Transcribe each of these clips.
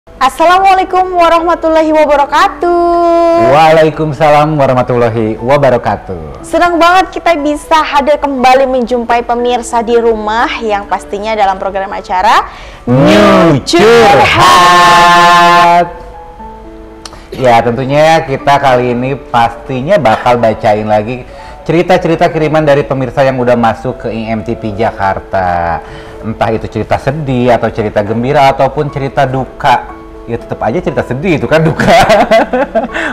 Assalamualaikum warahmatullahi wabarakatuh. Waalaikumsalam warahmatullahi wabarakatuh. Senang banget kita bisa hadir kembali menjumpai pemirsa di rumah yang pastinya dalam program acara New Curhat. Ya, tentunya kita kali ini pastinya bakal bacain lagi cerita-cerita kiriman dari pemirsa yang udah masuk ke IMTV Jakarta. Entah itu cerita sedih atau cerita gembira ataupun cerita duka. Ya tetap aja cerita sedih itu kan duka.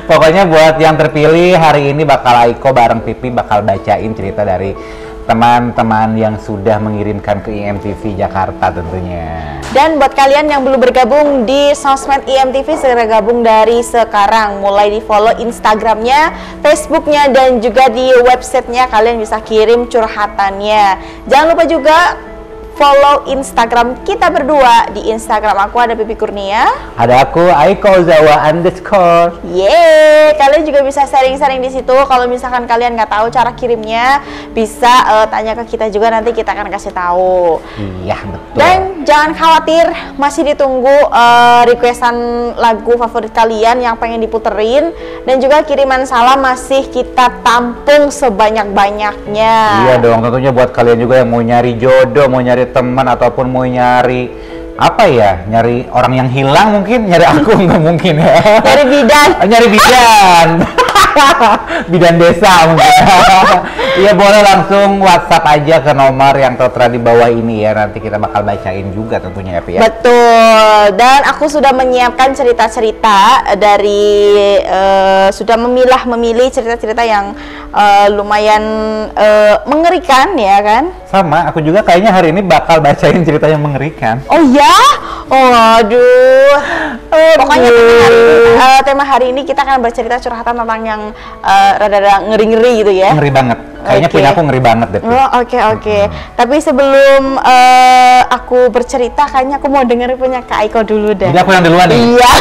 Pokoknya buat yang terpilih hari ini bakal Aiko bareng Pipi bakal bacain cerita dari teman-teman yang sudah mengirimkan ke IMTV Jakarta tentunya. Dan buat kalian yang belum bergabung di sosmed IMTV, segera gabung dari sekarang. Mulai di follow Instagramnya, Facebooknya, dan juga di websitenya kalian bisa kirim curhatannya. Jangan lupa juga follow Instagram kita berdua. Di Instagram aku ada Pipi Kurnia, Ada aku Aiko Zawa _. Yeay, kalian juga bisa sharing-sharing di situ. Kalau misalkan kalian nggak tahu cara kirimnya, bisa tanya ke kita juga, nanti kita akan kasih tahu. Iya betul. Dan jangan khawatir, masih ditunggu requestan lagu favorit kalian yang pengen diputerin, dan juga kiriman salam masih kita tampung sebanyak-banyaknya. Iya dong, tentunya buat kalian juga yang mau nyari jodoh, mau nyari teman ataupun mau nyari apa ya, nyari orang yang hilang mungkin, nyari aku nggak mungkin ya. Nyari bidan. Nyari bidan. Bidan desa mungkin. Iya boleh langsung WhatsApp aja ke nomor yang tertera di bawah ini ya, nanti kita bakal bacain juga tentunya ya Pi ya. Betul, dan aku sudah menyiapkan cerita-cerita dari sudah memilih cerita-cerita yang lumayan mengerikan ya kan. Sama, aku juga kayaknya hari ini bakal bacain cerita yang mengerikan. Oh ya? Oh aduh. Pokoknya tema hari ini kita akan bercerita curhatan tentang yang rada-rada ngeri-ngeri gitu ya. Ngeri banget. Kayaknya punya aku ngeri banget deh. Oh, oke. Tapi sebelum aku bercerita, kayaknya aku mau dengerin punya Kak Aiko dulu deh. Jadi aku yang duluan nih? Iya.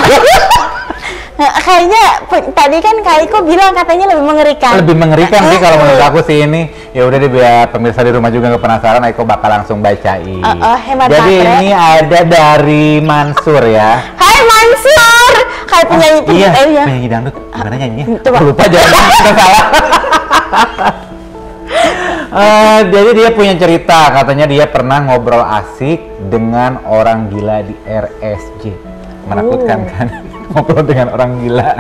Kayaknya tadi kan Kak Aiko bilang katanya lebih mengerikan. Lebih mengerikan sih kalau menurut aku sih ini. Ya udah deh, biar pemirsa di rumah juga nggak penasaran, Aiko bakal langsung bacain. Hemat Jadi baterai. ini ada dari Mansur ya. Hai Mansur. Kayak penyanyi Iya, ya. penyanyi dangdut. Gimana nyanyinya? Coba. Lupa, jangan kita salah. Jadi dia punya cerita, katanya dia pernah ngobrol asik dengan orang gila di RSJ. Menakutkan kan? Ngobrol dengan orang gila.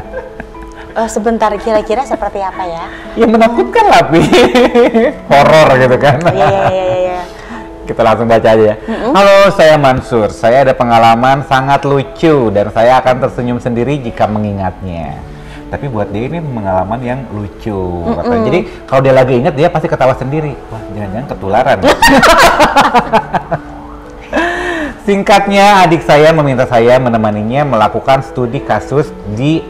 Sebentar, kira-kira seperti apa ya? Ya menakutkan lah, Pi. Horor gitu kan. Iya. Kita langsung baca aja ya. Halo, saya Mansur. Saya ada pengalaman sangat lucu dan saya akan tersenyum sendiri jika mengingatnya. Tapi buat dia ini pengalaman yang lucu. Katanya. Jadi kalau dia lagi ingat, dia pasti ketawa sendiri. Wah, jangan-jangan ketularan. Singkatnya, adik saya meminta saya menemaninya melakukan studi kasus di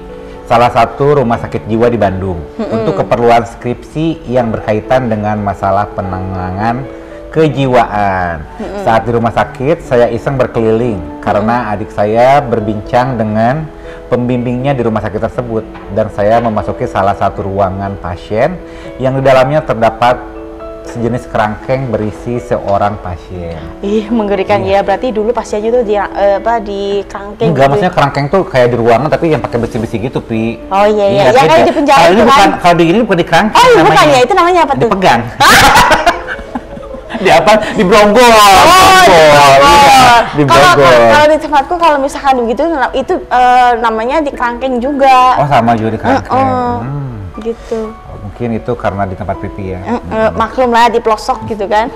salah satu rumah sakit jiwa di Bandung untuk keperluan skripsi yang berkaitan dengan masalah penanganan kejiwaan. Saat di rumah sakit, saya iseng berkeliling karena adik saya berbincang dengan pembimbingnya di rumah sakit tersebut, dan saya memasuki salah satu ruangan pasien yang di dalamnya terdapat sejenis kerangkeng berisi seorang pasien. Ih, mengerikan ya. Berarti dulu pasiennya tuh di kerangkeng. Enggak, gitu. maksudnya kerangkeng tuh kayak di ruangan tapi yang pakai besi-besi gitu, Pi. Oh iya. Ya kayak di penjara Kalau ini itu bukan, kan. kalau di ini bukan di kerangkeng. Oh iya, bukan namanya. ya, itu namanya apa tuh? Dipegang. Di apa? Di brogol. Oh, Di brogol. Kalau di tempatku kalau misalkan begitu itu namanya di kerangkeng juga. Oh, sama juga di kerangkeng. Gitu. Mungkin itu karena di tempat Pipi ya. Maklum lah, di pelosok gitu kan.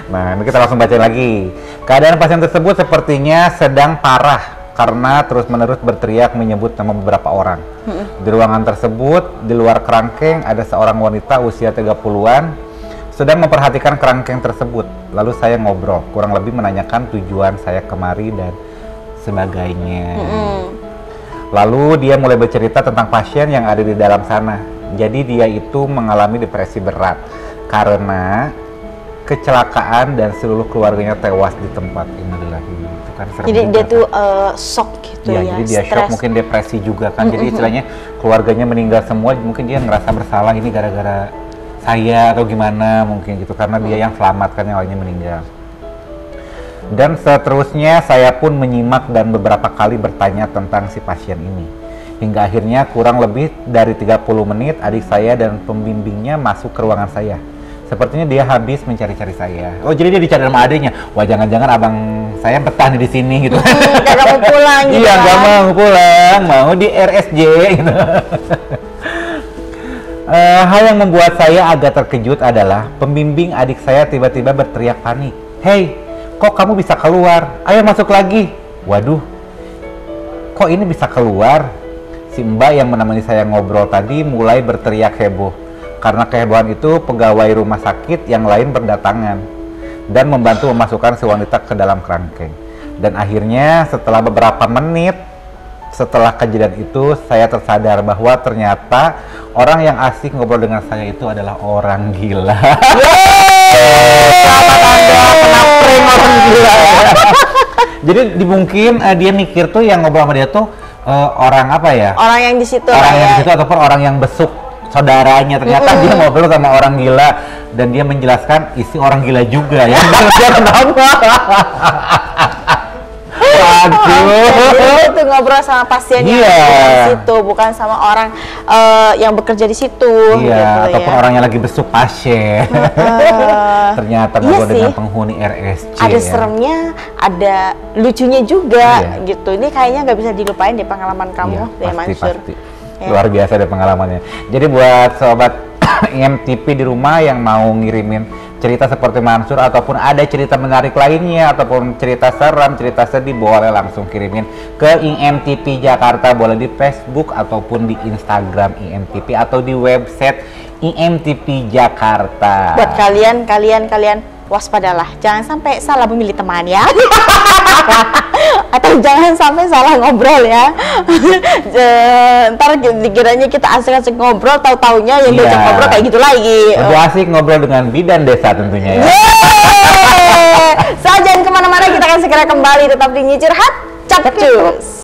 Nah, ini kita langsung baca lagi. Keadaan pasien tersebut sepertinya sedang parah karena terus-menerus berteriak menyebut nama beberapa orang. Di ruangan tersebut, di luar kerangkeng, ada seorang wanita usia 30-an sedang memperhatikan kerangkeng tersebut. Lalu saya ngobrol, kurang lebih menanyakan tujuan saya kemari dan sebagainya. Lalu dia mulai bercerita tentang pasien yang ada di dalam sana. Jadi dia itu mengalami depresi berat karena kecelakaan dan seluruh keluarganya tewas di tempat. Innalillahi. Itu kan serem. Jadi juga, dia kan? tuh shock gitu ya. Jadi dia shock, mungkin depresi juga kan. Jadi istilahnya keluarganya meninggal semua, mungkin dia ngerasa bersalah, ini gara-gara saya atau gimana mungkin gitu, karena dia yang selamat kan, yang lainnya meninggal. Dan seterusnya saya pun menyimak dan beberapa kali bertanya tentang si pasien ini. Hingga akhirnya kurang lebih dari 30 menit adik saya dan pembimbingnya masuk ke ruangan saya. Sepertinya dia habis mencari-cari saya. Oh, jadi dia dicari sama adiknya. Wah, jangan-jangan abang saya betah nih di sini gitu. Gak mau pulang gitu. Iya, kan? gak mau pulang, mau di RSJ gitu. Hal yang membuat saya agak terkejut adalah pembimbing adik saya tiba-tiba berteriak panik. Hei, kok kamu bisa keluar? Ayo masuk lagi. Waduh, kok ini bisa keluar? Si mbak yang menemani saya ngobrol tadi mulai berteriak heboh. Karena kehebohan itu, pegawai rumah sakit yang lain berdatangan dan membantu memasukkan si wanita ke dalam kerangkeng. Dan akhirnya setelah beberapa menit setelah kejadian itu, saya tersadar bahwa ternyata orang yang asik ngobrol dengan saya itu adalah orang gila. Selamat Anda kena prank orang gila. Jadi mungkin dia mikir tuh yang ngobrol sama dia tuh orang apa ya? Orang yang di situ. Orang yang di situ ataupun orang yang besuk saudaranya. Ternyata dia ngobrol sama orang gila dan dia menjelaskan isi orang gila juga ya. Dia kenapa? Waduh, itu ngobrol sama pasiennya di situ, bukan sama orang yang bekerja di situ. Iya, gitu, ataupun ya. orang yang lagi besuk pasien. Ternyata ngobrol dengan penghuni RSC. Ada seremnya, ada lucunya juga, Iya. gitu. Ini kayaknya nggak bisa dilupain deh pengalaman kamu, Iya, deh Mansur. pasti. Ya. Luar biasa deh pengalamannya. Jadi buat sobat IMTP di rumah yang mau ngirimin cerita seperti Mansur ataupun ada cerita menarik lainnya ataupun cerita seram, cerita sedih, boleh langsung kirimin ke IMTP Jakarta, boleh di Facebook ataupun di Instagram IMTP atau di website IMTP Jakarta. Buat kalian waspadalah, jangan sampai salah memilih teman ya. Atau jangan sampai salah ngobrol ya. Ntar dikiranya kita asik-asik ngobrol, tahu-taunya yang diajak ngobrol kayak gitu lagi. Lebih asik ngobrol dengan bidan desa tentunya ya. Jangan kemana-mana, kita akan segera kembali, tetap di Nyicurhat Capcus.